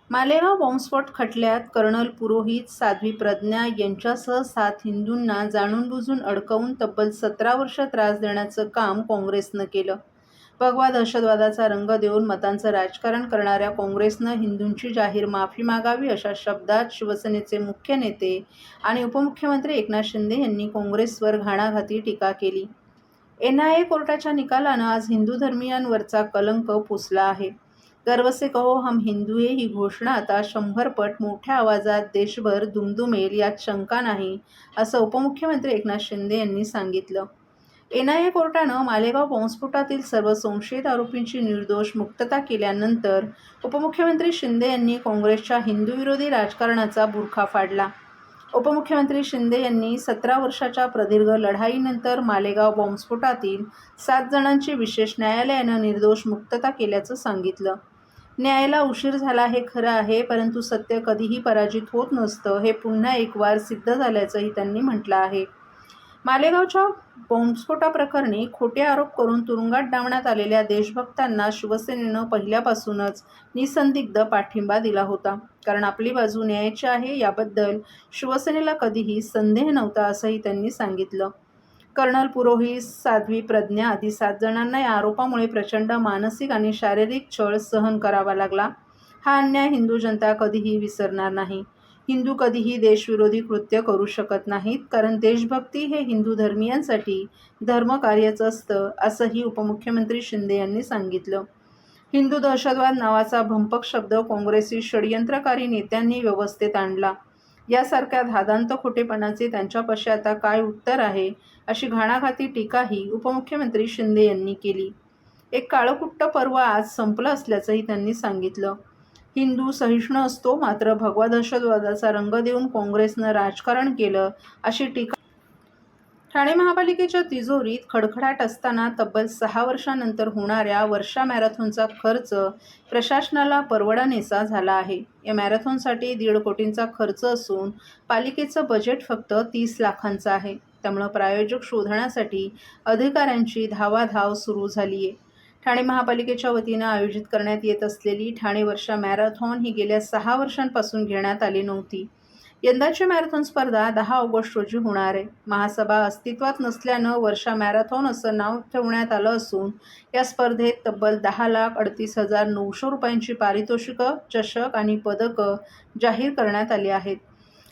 मालेगाव बॉम्बस्फोट खटल्यात कर्नल पुरोहित, साध्वी प्रज्ञा यांच्यासह 7 हिंदूंना जाणून-बुजून अडकवून तब्बल 17 वर्ष त्रास देण्याचं काम काँग्रेसनं केलं. भगवा दहशतवादाचा रंग देऊन मतांचं राजकारण करणाऱ्या काँग्रेसनं हिंदूंची जाहीर माफी मागावी अशा शब्दात शिवसेनेचे मुख्य नेते आणि उपमुख्यमंत्री एकनाथ शिंदे यांनी काँग्रेसवर घणाघाती टीका केली. NIA कोर्टाच्या निकालानं आज हिंदू धर्मीयांवरचा कलंक पुसला आहे. गर्व से कहो हम हिंदू ही घोषणा आता 100 पट मोठ्या आवाजात देशभर दुमदुमेल यात शंका नाही, असं उपमुख्यमंत्री एकनाथ शिंदे यांनी सांगितलं. NIA कोर्टानं मालेगाव बॉम्बस्फोटातील सर्व संशयित आरोपींची निर्दोष मुक्तता केल्यानंतर उपमुख्यमंत्री शिंदे यांनी काँग्रेसच्या हिंदूविरोधी राजकारणाचा बुरखा फाडला. उपमुख्यमंत्री शिंदे यांनी 17 वर्षाच्या प्रदीर्घ लढाईनंतर मालेगाव बॉम्बस्फोटातील 7 जणांची विशेष न्यायालयानं निर्दोष मुक्तता केल्याचं सांगितलं. न्यायाला उशीर झाला हे खरं आहे, परंतु सत्य कधीही पराजित होत नसतं हे पुन्हा एक वार सिद्ध झाल्याचंही त्यांनी म्हटलं आहे. मालेगावच्या बॉम्बस्फोटाप्रकरणी खोटे आरोप करून तुरुंगात डांबण्यात आलेल्या देशभक्तांना शिवसेनेनं पहिल्यापासूनच निसंदिग्ध पाठिंबा दिला होता, कारण आपली बाजू न्यायाची आहे याबद्दल शिवसेनेला कधीही संदेह नव्हता, असंही त्यांनी सांगितलं. कर्नल पुरोहित, साध्वी प्रज्ञा आदी 7 जणांना या आरोपामुळे प्रचंड मानसिक आणि शारीरिक छळ सहन करावा लागला. हा अन्याय हिंदू जनता कधीही विसरणार नाही. हिंदू कधीही देशविरोधी कृत्य करू शकत नाहीत, कारण देशभक्ती हे हिंदू धर्मीयांसाठी धर्मकार्यच असतं, असंही उपमुख्यमंत्री शिंदे यांनी सांगितलं. हिंदू दहशतवाद नावाचा भंपक शब्द काँग्रेसी षडयंत्रकारी नेत्यांनी व्यवस्थेत आणला. यासारख्या धादांत खोटेपणाचे त्यांच्यापाशी आता काय उत्तर आहे, अशी घणाघाती टीकाही उपमुख्यमंत्री शिंदे यांनी केली. एक काळकुट्ट पर्व आज संपलं असल्याचंही त्यांनी सांगितलं. हिंदू सहिष्णू असतो, मात्र भगवा दहशतवादाचा रंग देऊन काँग्रेसनं राजकारण केलं, अशी टीका. ठाणे महापालिकेच्या तिजोरीत खडखडाट असताना तब्बल 6 वर्षांनंतर होणाऱ्या वर्षा मॅरेथॉनचा खर्च प्रशासनाला परवडण्याचा झाला आहे. या मॅरेथॉनसाठी 1.5 कोटींचा खर्च असून पालिकेचं बजेट फक्त 30 लाखांचं आहे. त्यामुळे प्रायोजक शोधण्यासाठी अधिकाऱ्यांची धावाधाव सुरू झाली आहे. ठाणे महापालिकेच्या वतीनं आयोजित करण्यात येत असलेली ठाणे वर्षा मॅरेथॉन ही गेल्या 6 वर्षांपासून घेण्यात आली नव्हती. यंदाची मॅरेथॉन स्पर्धा 10 ऑगस्ट रोजी होणार आहे. महासभा अस्तित्वात नसल्यानं वर्षा मॅरेथॉन असं नाव ठेवण्यात आलं असून या स्पर्धेत तब्बल 10,38,900 रुपयांची पारितोषिकं, चषक आणि पदकं जाहीर करण्यात आली आहेत.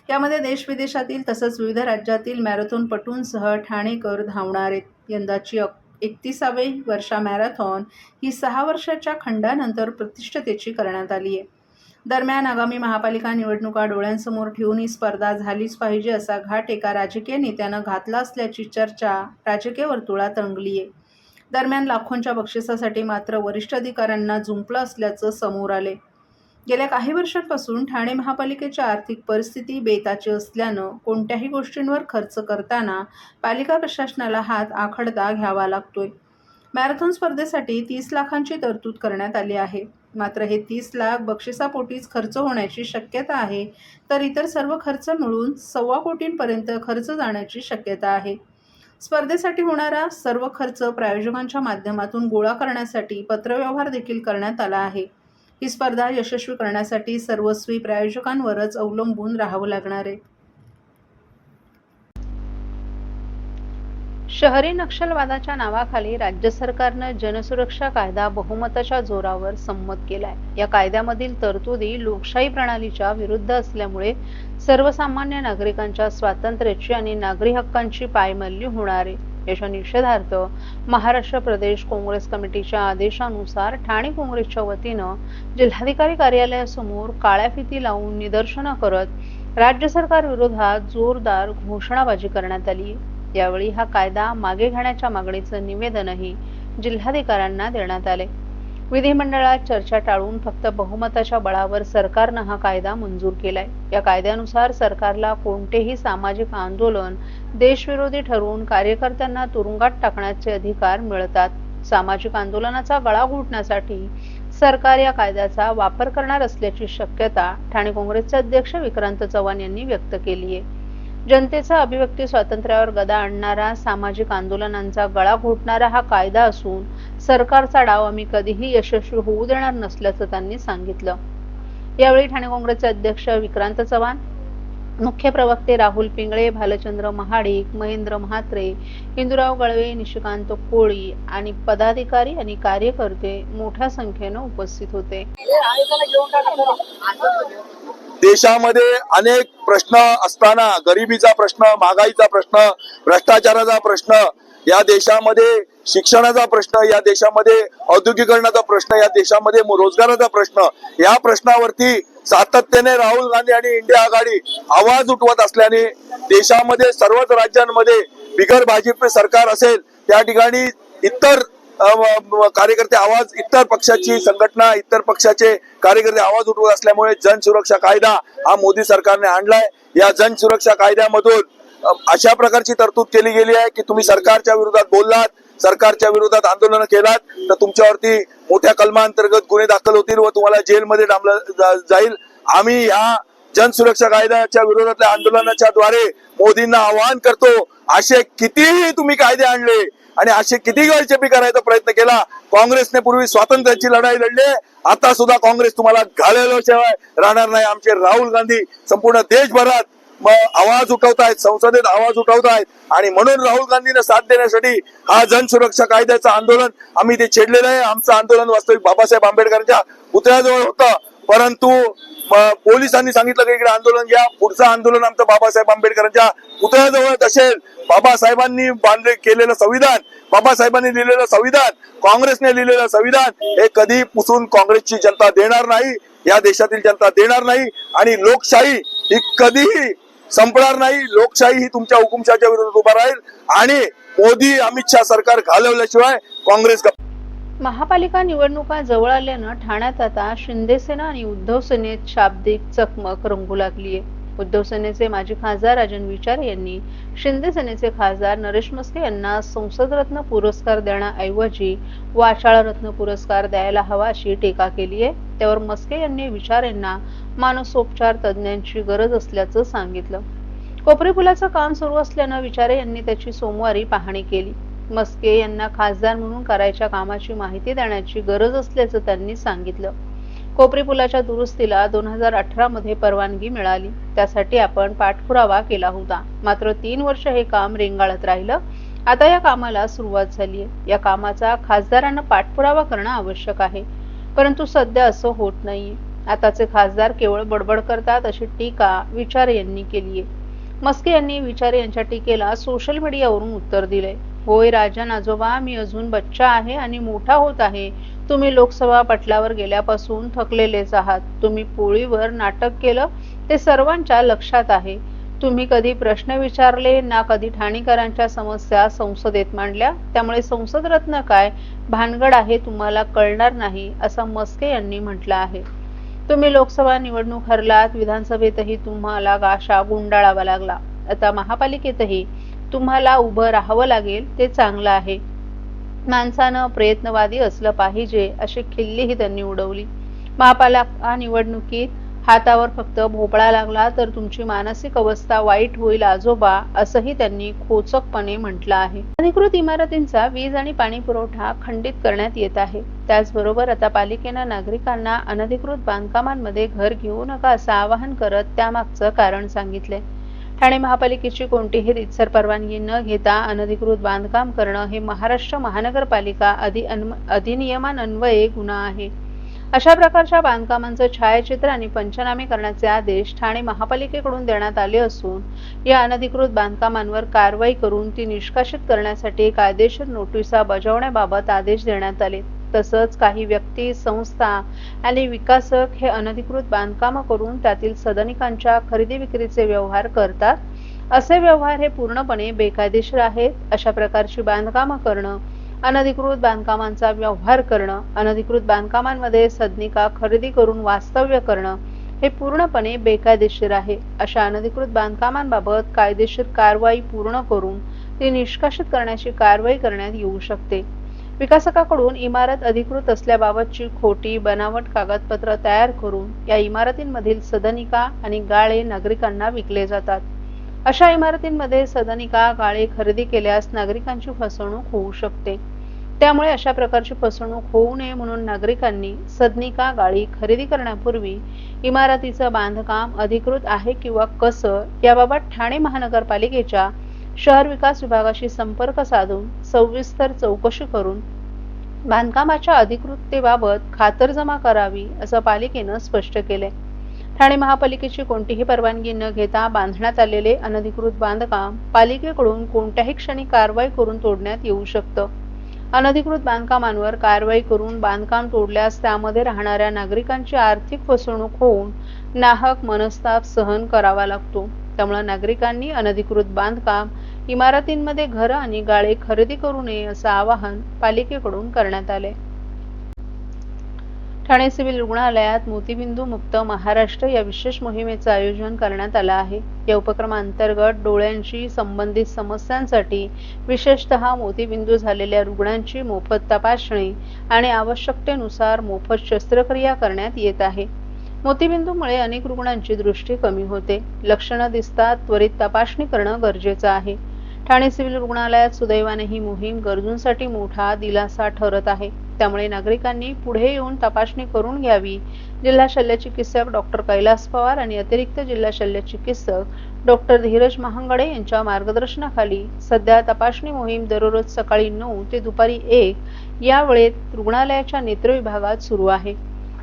यामध्ये देशविदेशातील तसंच विविध राज्यातील मॅरेथॉनपटूंसह ठाणेकर धावणार आहेत. यंदाची 31वी वर्षा मॅरेथॉन ही 6 वर्षाच्या खंडानंतर प्रतिष्ठतेची करण्यात आली आहे. दरम्यान आगामी महापालिका निवडणुका डोळ्यांसमोर ठेवून ही स्पर्धा झालीच पाहिजे असा घाट एका राजकीय नेत्यानं घातला असल्याची चर्चा राजकीय वर्तुळात रंगली आहे. दरम्यान लाखोंच्या बक्षिसासाठी मात्र वरिष्ठ अधिकाऱ्यांना जुंपलं असल्याचं समोर आले. गेल्या काही वर्षांपासून ठाणे महापालिकेची आर्थिक परिस्थिती बेताची असल्यानं कोणत्याही गोष्टींवर खर्च करताना पालिका प्रशासनाला हात आखडता घ्यावा लागतोय. मॅरेथॉन स्पर्धेसाठी 30 लाखांची तरतूद करण्यात आली आहे. मात्र हे 30 लाख बक्षिसापोटीच खर्च होण्याची शक्यता आहे, तर इतर सर्व खर्च मिळून 1.25 कोटींपर्यंत खर्च जाण्याची शक्यता आहे. स्पर्धेसाठी होणारा सर्व खर्च प्रायोजकांच्या माध्यमातून गोळा करण्यासाठी पत्रव्यवहार देखील करण्यात आला आहे. ही स्पर्धा यशस्वी करण्यासाठी सर्वस्वी प्रायोजकांवरच अवलंबून राहावं लागणार आहे. शहरी नक्षलवादाच्या नावाखाली राज्य सरकारनं जनसुरक्षा कायदा बहुमताच्या जोरावर संमत केलाय. या कायद्यामधील तरतुदी लोकशाही प्रणालीच्या विरुद्ध असल्यामुळे सर्वसामान्य नागरिकांच्या स्वातंत्र्याची आणि नागरी हक्कांची पायमल्ली होणार आहे. याच्या निषेधार्थ महाराष्ट्र प्रदेश काँग्रेस कमिटीच्या आदेशानुसार ठाणे काँग्रेसच्या वतीनं जिल्हाधिकारी कार्यालयासमोर काळ्या फिती लावून निदर्शनं करत राज्य सरकार विरोधात जोरदार घोषणाबाजी करण्यात आली. यावेळी हा कायदा मागे घेण्याच्या मागणीचं निवेदनही जिल्हाधिकाऱ्यांना देण्यात आले. विधिमंडळात चर्चा टाळून फक्त बहुमताच्या बळावर सरकारनं हा कायदा मंजूर केलाय. या कायद्यानुसार सरकारला कोणतेही सामाजिक आंदोलन देशविरोधी ठरवून कार्यकर्त्यांना तुरुंगात टाकण्याचे अधिकार मिळतात. सामाजिक आंदोलनाचा गळा घोटण्यासाठी सरकार या कायद्याचा वापर करणार असल्याची शक्यता ठाणे काँग्रेसचे अध्यक्ष विक्रांत चव्हाण यांनी व्यक्त केली आहे. जनतेचा अभिव्यक्ती स्वातंत्र्यावर गदा आणणारा, सामाजिक आंदोलनांचा गळा घोटणारा हा कायदा असून सरकारचा डाव आम्ही कधीही यशस्वी होऊ देणार नसल्याचं त्यांनी सांगितलं. यावेळी ठाणे काँग्रेसचे अध्यक्ष विक्रांत चव्हाण, मुख्य प्रवक्ते राहुल पिंगळे, भालचंद्र महाडिक, महेंद्र म्हात्रे, हिंदूराव गळवे, निशिकांत कोळी आणि पदाधिकारी आणि कार्यकर्ते मोठ्या संख्येने उपस्थित होते. देशामध्ये अनेक प्रश्न असताना गरिबीचा प्रश्न, महागाईचा प्रश्न, भ्रष्टाचाराचा प्रश्न, या देशामध्ये शिक्षणाचा प्रश्न, या देशामध्ये औद्योगिकरणाचा प्रश्न, या देशामध्ये रोजगाराचा प्रश्न, या प्रश्नावरती सातत्याने राहुल गांधी आणि इंडिया आघाडी आवाज उठवत असल्याने देशामध्ये सर्वच राज्यांमध्ये बिगर भाजप सरकार असेल त्या ठिकाणी इतर कार्यकर्ते आवाज, इतर पक्षाची संघटना, इतर पक्षाचे कार्यकर्ते आवाज उठवत असल्यामुळे जन सुरक्षा कायदा हा मोदी सरकारने आणलाय. या जन सुरक्षा कायद्यामधून अशा प्रकारची तरतूद केली गेली आहे की तुम्ही सरकारच्या विरोधात बोललात, सरकारच्या विरोधात आंदोलन केलात तर तुमच्यावरती मोठ्या कलमांतर्गत गुन्हे दाखल होतील व तुम्हाला जेलमध्ये डांबलं जाईल. आम्ही ह्या जन सुरक्षा कायद्याच्या विरोधातल्या आंदोलनाच्या द्वारे मोदींना आवाहन करतो, असे कितीही तुम्ही कायदे आणले आणि असे किती गळचेपी करायचा प्रयत्न केला, काँग्रेसने पूर्वी स्वातंत्र्याची लढाई लढली, आता सुद्धा काँग्रेस तुम्हाला घालवल्याशिवाय राहणार नाही. आमचे राहुल गांधी संपूर्ण देशभरात आवाज उठवतायत, संसदेत आवाज उठवतायत आणि म्हणून राहुल गांधींना साथ देण्यासाठी हा जन सुरक्षा कायद्याचं आंदोलन आम्ही ते छेडलेलं आहे. आमचं आंदोलन वास्तविक बाबासाहेब आंबेडकरांच्या पुतळ्याजवळ होतं, परंतु पोलिसांनी सांगितलं की इकडे आंदोलन घ्या, पुढचं आंदोलन आमचं बाबासाहेब आंबेडकरांच्या पुतळ्याजवळ असेल. बाबासाहेबांनी केलेलं संविधान, बाबासाहेबांनी लिहिलेलं संविधान, काँग्रेसने लिहिलेलं संविधान हे कधी पुसून काँग्रेसची जनता देणार नाही, या देशातील जनता देणार नाही आणि लोकशाही ही कधीही संपणार नाही. लोकशाही ही तुमच्या हुकुमशाहीच्या विरोधात उभा राहील आणि मोदी अमित शहा सरकार घालवल्याशिवाय काँग्रेस. महापालिका निवडणुका जवळ आल्यानं ठाण्यात आता शिंदे सेना आणि उद्धव सेनेत शाब्दिक चकमक रंगू लागली आहे. उद्धव सेनेचे माजी खासदार राजन विचारे यांनी शिंदे सेनेचे खासदार नरेश मस्के यांना संसदरत्न पुरस्कार देण्याऐवजी वाचाळरत्न पुरस्कार द्यायला हवा अशी टीका केली आहे. त्यावर मस्के यांनी विचारेंना मानसोपचार तज्ज्ञांची गरज असल्याचं सांगितलं. कोपरी पुलाचं काम सुरू असल्यानं विचारे यांनी त्याची सोमवारी पाहणी केली. मस्के यांना खासदार म्हणून करायच्या कामाची माहिती देण्याची गरज असल्याचं त्यांनी सांगितलं. कोपरी पुलाच्या दुरुस्तीला 2018 मध्ये परवानगी मिळाली, त्यासाठी आपण पाठपुरावा केला होता. मात्र 3 वर्ष हे काम रेंगाळत राहिलं. आता या कामाला सुरुवात झाली आहे. या कामाचा खासदारांना पाठपुरावा करणं आवश्यक आहे, परंतु सध्या असं होत नाहीये. आताचे खासदार केवळ बडबड करतात अशी टीका विचारे यांनी केली आहे. मस्के यांनी विचारे यांच्या टीकेला सोशल मीडियावरून उत्तर दिले. होय राजन आजोबा, मी अजून बच्चा आहे आणि मोठा होत आहे. तुम्ही लोकसभा पटलावर गेल्यापासून थकलेलेच आहात. तुम्ही पोळीवर नाटक केलं ते सर्वांच्या लक्षात आहे. तुम्ही कधी प्रश्न विचारले ना कधी ठाणेकरांच्या समस्या संसदेत मांडल्या, त्यामुळे संसदरत्न काय भानगड आहे तुम्हाला कळणार नाही, असं मस्के यांनी म्हटलं आहे. तुम्ही लोकसभा निवडणूक हरलात, विधानसभेतही तुम्हाला गाशा गुंडाळावा लागला, आता महापालिकेतही तुम्हाला उभं राहावं लागेल, ते चांगलं आहे. माणसानं प्रयत्नवादी असलं पाहिजे अशी खिल्लीही त्यांनी उडवली. महापालिका निवडणुकीत हातावर फक्त भोपळा लागला तर तुमची मानसिक अवस्था वाईट होईल आजोबा, असंही त्यांनी खोचकपणे म्हटलं आहे. अनधिकृत इमारतींचा वीज आणि पाणी पुरवठा खंडित करण्यात येत आहे. त्याचबरोबर आता पालिकेनं नागरिकांना अनधिकृत बांधकामांमध्ये घर घेऊ नका असं आवाहन करत त्यामागचं कारण सांगितले. ठाणे महापालिकेची कोणतीही रीतसर परवानगी न घेता अनधिकृत बांधकाम करणं हे महाराष्ट्र महानगरपालिका अधिनियमान्वये गुन्हा आहे. अशा प्रकारच्या बांधकामांचं छायाचित्र आणि पंचनामे करण्याचे आदेश ठाणे महापालिकेकडून देण्यात आले असून या अनधिकृत बांधकामांवर कारवाई करून ती निष्कासित करण्यासाठी कायदेशीर नोटिसा बजावण्याबाबत आदेश देण्यात आले. तसंच काही व्यक्ती, संस्था आणि विकासक हे अनधिकृत बांधकाम करून त्यातील सदनिकांच्या खरेदी विक्रीचे व्यवहार करतात. असे व्यवहार हे पूर्णपणे बेकायदेशीर आहेत. अशा प्रकारची बांधकामं करणं, अनधिकृत बांधकामांचा व्यवहार करणं, अनधिकृत बांधकामांमध्ये सदनिका खरेदी करून वास्तव्य करणं हे पूर्णपणे बेकायदेशीर आहे. अशा अनधिकृत बांधकामांबाबत कायदेशीर कारवाई पूर्ण करून ती निष्कासित करण्याची कारवाई करण्यात येऊ शकते. विकासकाकडून इमारत अधिकृत असल्याबाबतची खोटी बनावट कागदपत्र तयार करून या इमारतींमधील सदनिका आणि गाळे नागरिकांना विकले जातात. अशा इमारतींमध्ये सदनिका, गाळे खरेदी केल्यास नागरिकांची फसवणूक होऊ शकते. त्यामुळे अशा प्रकारची फसवणूक होऊ नये म्हणून नागरिकांनी सदनिका गाळी खरेदी करण्यापूर्वी इमारतीचं बांधकाम अधिकृत आहे किंवा कसं याबाबत ठाणे महानगरपालिकेच्या शहर विकास विभागाशी संपर्क साधून सविस्तर चौकशी करून बांधकामाच्या अधिकृततेबाबत खातरजमा करावी असं पालिकेनं स्पष्ट केले. ठाणे महापालिकेची कोणतीही परवानगी न घेता बांधण्यात आलेले अनधिकृत बांधकाम पालिकेकडून कोणत्याही क्षणी कारवाई करून तोडण्यात येऊ शकतं. अनधिकृत बांधकामांवर कारवाई करून बांधकाम तोडल्यास त्यामध्ये राहणाऱ्या नागरिकांची आर्थिक फसवणूक होऊन नाहक मनस्ताप सहन करावा लागतो. त्यामुळे नागरिकांनी अनधिकृत बांधकाम इमारतींमध्ये घरं आणि गाळे खरेदी करू नये असं आवाहन पालिकेकडून करण्यात आले. ठाणे सिव्हिल रुग्णालयात मोतीबिंदू मुक्त महाराष्ट्र या विशेष मोहिमेचं आयोजन करण्यात आलं आहे. या उपक्रमांतर्गत डोळ्यांशी संबंधित समस्यांसाठी विशेषतः मोतीबिंदू झालेल्या रुग्णांची मोफत तपासणी आणि आवश्यकतेनुसार मोफत शस्त्रक्रिया करण्यात येत आहे. मोतीबिंदूमुळे अनेक रुग्णांची दृष्टी कमी होते. लक्षणं दिसतात त्वरित तपासणी करणं गरजेचं आहे. ठाणे सिव्हिल रुग्णालयात सुदैवाने ही मोहीम गरजूंसाठी मोठा दिलासा ठरत आहे. त्यामुळे नागरिकांनी पुढे येऊन तपासणी करून घ्यावी. जिल्हा शल्य चिकित्सक डॉक्टर कैलास पवार आणि अतिरिक्त जिल्हा शल्य चिकित्सक डॉक्टर धीरज महांगडे यांच्या मार्गदर्शनाखाली सध्या तपासणी मोहीम दररोज सकाळी 9 ते दुपारी 1 या वेळेत रुग्णालयाच्या नेत्र विभागात सुरू आहे.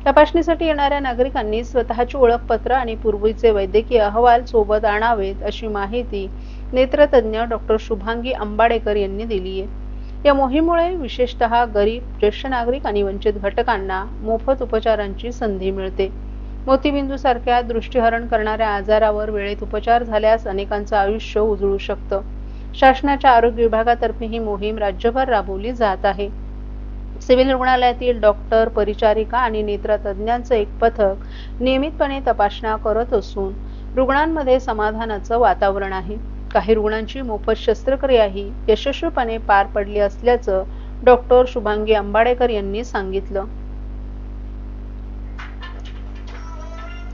तपासणीसाठी येणाऱ्या नागरिकांनी स्वतःची ओळखपत्र आणि पूर्वीचे वैद्यकीय अहवाल सोबत आणावेत अशी माहिती नेत्रतज्ञ डॉक्टर शुभांगी अंबाडेकर यांनी दिली आहे. या मोहिमेमुळे विशेषतः गरीब, ज्येष्ठ नागरिक आणि वंचित घटकांना मोफत उपचारांची संधी मिळते. मोतीबिंदू सारख्या दृष्टीहरण करणाऱ्या आजारावर वेळेत उपचार झाल्यास अनेकांचं आयुष्य उजळू शकतं. शासनाच्या आरोग्य विभागातर्फे ही मोहीम राज्यभर राबवली जात आहे. सिव्हिल रुग्णालयातील डॉक्टर, परिचारिका आणि नेत्रतज्ञांचं एक पथक नियमितपणे तपासण्या करत असून रुग्णांमध्ये समाधानाचं वातावरण आहे. काही रुग्णांची मोफत शस्त्रक्रियाही यशस्वीपणे पार पडली असल्याचं डॉक्टर शुभांगी अंबाडेकर यांनी सांगितलं.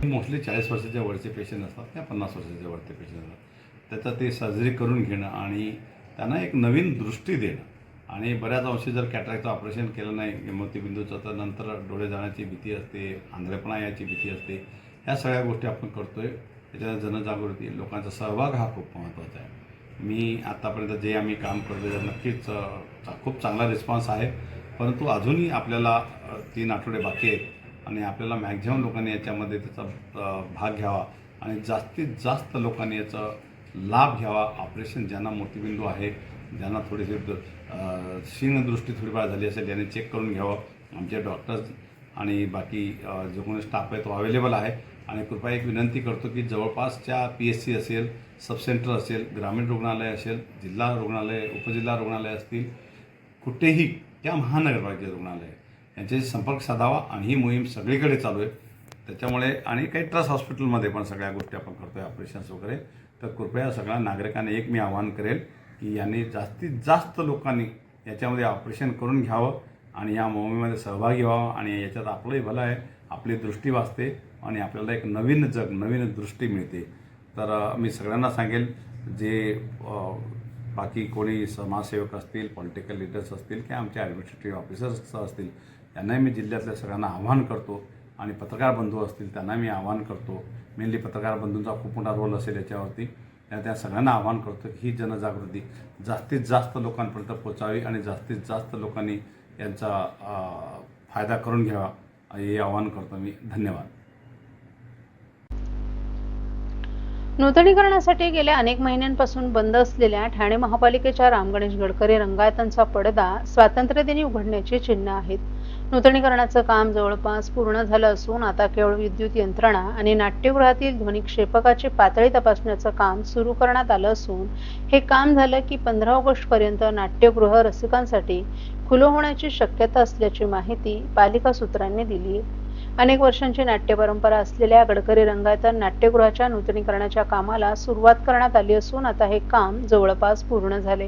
मोस्टली 40 वर्षाच्या वरचे पेशंट असतात त्या 50 वर्षाच्या वरचे पेशंट असतात. त्याचा ते सर्जरी करून घेणं आणि त्यांना एक नवीन दृष्टी देणं आणि बऱ्याच अंशी जर कॅटरॅक्टचं ऑपरेशन केलं नाही मोतीबिंदूचं तर नंतर डोळे जाण्याची भीती असते, आंधळेपणा याची भीती असते. ह्या सगळ्या गोष्टी आपण करतोय. त्याच्यात जनजागृती, लोकांचा सहभाग हा खूप महत्त्वाचा आहे. मी आत्तापर्यंत जे आम्ही काम करतो त्यात नक्कीच खूप चांगला रिस्पॉन्स आहे. परंतु अजूनही आपल्याला 3 आठवडे बाकी आहेत आणि आपल्याला मॅक्झिमम लोकांनी याच्यामध्ये त्याचा भाग घ्यावा आणि जास्तीत जास्त लोकांनी याचा लाभ घ्यावा. ऑपरेशन ज्यांना मोतीबिंदू आहे, ज्यांना थोडीशी क्षीणदृष्टी थोडीफार झाली असेल त्याने चेक करून घ्यावं. आमचे डॉक्टर्स आणि बाकी जो कोणी स्टाफ आहे तो अवेलेबल आहे. आणि कृपया एक विनंती करतो की जवळपासच्या PSC असेल, सब सेंटर असेल, ग्रामीण रुग्णालय असेल, जिल्हा रुग्णालय, उपजिल्हा रुग्णालय असतील, कुठेही त्या महानगरपालिका रुग्णालय यांच्याशी संपर्क साधावा. आणि ही मोहीम सगळीकडे चालू आहे. त्याच्यामुळे आणि काही ट्रस्ट हॉस्पिटलमध्ये पण सगळ्या गोष्टी आपण करतो आहे ऑपरेशन्स वगैरे. तर कृपया सगळ्या नागरिकांना एक मी आवाहन करेल की यांनी जास्तीत जास्त लोकांनी याच्यामध्ये ऑपरेशन करून घ्यावं आणि या मोहिमेमध्ये सहभागी व्हावं. आणि याच्यात आपलंही भलं आहे, आपली दृष्टी वाचते आणि आपल्याला एक नवीन जग, नवीन दृष्टी मिळते. तर मी सगळ्यांना सांगेल, जे बाकी कोणी समाजसेवक असतील, पॉलिटिकल लीडर्स असतील किंवा आमचे ॲडमिनिस्ट्रेटिव्ह ऑफिसर्स असतील त्यांनाही मी जिल्ह्यातल्या सगळ्यांना आवाहन करतो. आणि पत्रकार बंधू असतील त्यांना मी आवाहन करतो. मेनली पत्रकार बंधूंचा खूप मोठा रोल असेल याच्यावरती. त्या सगळ्यांना आवाहन करतो की ही जनजागृती जास्तीत जास्त लोकांपर्यंत पोचावी आणि जास्तीत जास्त लोकांनी यांचा फायदा करून घ्यावा हे आवाहन करतो मी. धन्यवाद. नूतनीकरणासाठी गेल्या अनेक महिन्यांपासून बंद असलेल्या ठाणे महापालिकेच्या राम गणेश गडकरी रंगायतांचा पडदा स्वातंत्र्यदिनी उघडण्याची चिन्ह आहेत. नूतनीकरणाचं काम जवळपास पूर्ण झालं असून आता केवळ विद्युत यंत्रणा आणि नाट्यगृहातील ध्वनिक्षेपकाची पातळी तपासण्याचं काम सुरू करण्यात आलं असून हे काम झालं की 15 ऑगस्ट पर्यंत नाट्यगृह रसिकांसाठी खुलं होण्याची शक्यता असल्याची माहिती पालिका सूत्रांनी दिली आहे. अनेक वर्षांची नाट्य परंपरा असलेल्या गडकरी रंगायतन नाट्यगृहाच्या नूतनीकरणाच्या कामाला सुरुवात करण्यात आली असून आता हे काम जवळपास पूर्ण झाले.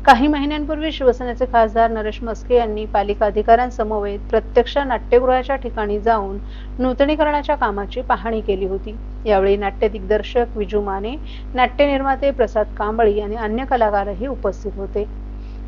काही महिन्यांपूर्वी शिवसेनेचे खासदार नरेश म्हस्के यांनी पालिका अधिकाऱ्यांसमवेत प्रत्यक्ष नाट्यगृहाच्या ठिकाणी जाऊन नूतनीकरणाच्या कामाची पाहणी केली होती. यावेळी नाट्य दिग्दर्शक विजू माने, नाट्य निर्माते प्रसाद कांबळी आणि अन्य कलाकारही उपस्थित होते.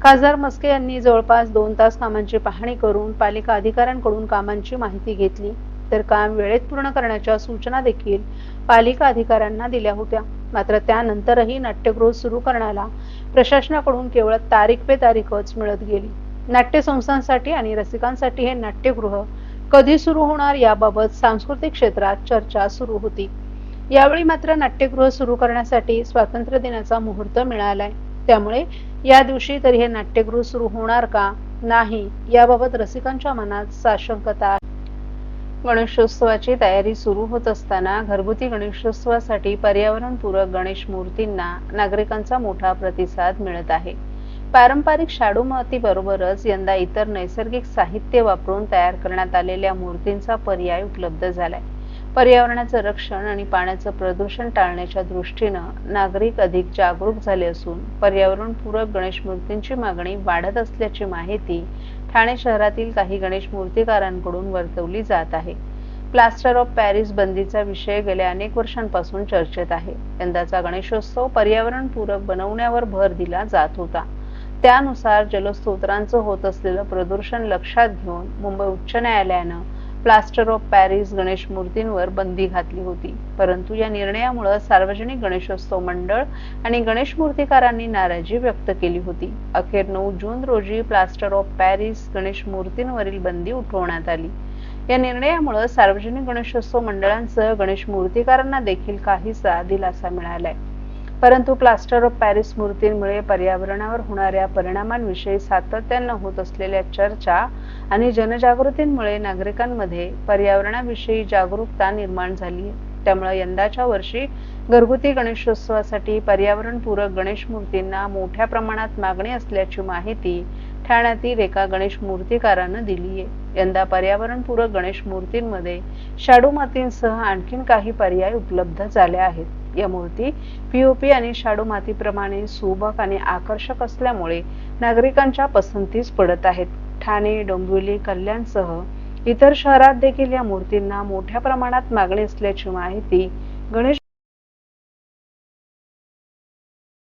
खासदार मस्के यांनी जवळपास 2 तास कामांची पाहणी करून पालिका अधिकाऱ्यांकडून कामांची माहिती घेतली, तर काम वेळेत पूर्ण करण्याच्या सूचना देखील पालिका अधिकाऱ्यांना दिल्या होत्या. मात्र त्यानंतरही नाट्यगृह सुरू करण्याला प्रशासनाकडून केवळ तारीख पे तारीखच मिळत गेली. नाट्य संस्थांसाठी आणि रसिकांसाठी हे नाट्यगृह कधी सुरू होणार याबाबत सांस्कृतिक क्षेत्रात चर्चा सुरू होती. यावेळी मात्र नाट्यगृह सुरू करण्यासाठी स्वातंत्र्य दिनाचा मुहूर्त मिळालाय. त्यामुळे या दिवशी तरी हे नाट्यगृह सुरू होणार का नाही याबाबत रसिकांच्या मनात साशंकता आहे. गणेशोत्सवाची तयारी सुरू होत असताना घरगुती गणेशोत्सवासाठी पर्यावरणपूरक गणेश मूर्तींना नागरिकांचा मोठा प्रतिसाद मिळत आहे. पारंपरिक शाडू मातीबरोबरच यंदा इतर नैसर्गिक साहित्य वापरून तयार करण्यात आलेल्या मूर्तींचा पर्याय उपलब्ध झालाय. पर्यावरणाचं रक्षण आणि पाण्याचं प्रदूषण टाळण्याच्या दृष्टीनं नागरिक अधिक जागरूक झाले असून पर्यावरणपूरक गणेश मूर्तींची मागणी वाढत असल्याची माहिती ठाणे शहरातील काही गणेश मूर्तिकारांकडून वर्तवली जात आहे. प्लास्टर ऑफ पॅरिस बंदीचा विषय गेल्या अनेक वर्षांपासून चर्चेत आहे. यंदाचा गणेशोत्सव पर्यावरणपूरक बनवण्यावर भर दिला जात होता. त्यानुसार जलस्रोतांचं होत असलेलं प्रदूषण लक्षात घेऊन मुंबई उच्च न्यायालयानं प्लास्टर ऑफ पॅरिस गणेश मूर्तींवर बंदी घातली होती. परंतु या निर्णयामुळे सार्वजनिक गणेशोत्सव मंडळ आणि गणेश मूर्तिकारांनी नाराजी व्यक्त केली होती. अखेर 9 जून रोजी प्लास्टर ऑफ पॅरिस गणेश मूर्तींवरील बंदी उठवण्यात आली. या निर्णयामुळे सार्वजनिक गणेशोत्सव मंडळांसह गणेश मूर्तिकारांना देखील काहीसा दिलासा मिळालाय. परंतु प्लास्टर ऑफ पॅरिस मूर्तींमुळे पर्यावरणावर होणाऱ्या परिणामांविषयी सातत्यानं होत असलेल्या चर्चा आणि जनजागृतीमुळे नागरिकांमध्ये पर्यावरणाविषयी जागरूकता निर्माण झाली. त्यामुळे यंदाच्या वर्षी घरगुती गणेशोत्सवासाठी पर्यावरणपूरक गणेश मूर्तींना मोठ्या प्रमाणात मागणी असल्याची माहिती ठाण्यातील एका गणेश मूर्तिकारानं दिली आहे. यंदा पर्यावरणपूरक गणेश मूर्तींमध्ये शाडू मातींसह आणखीन काही पर्याय उपलब्ध झाले आहेत. या मूर्ती पीओपी आणि शाडू मातीप्रमाणे सुबक आणि आकर्षक असल्यामुळे नागरिकांच्या पसंतीस पडत आहेत. ठाणे, डोंबिवली, कल्याणसह इतर शहरात देखील या मूर्तींना मोठ्या प्रमाणात मागणी असल्याची माहिती गणेश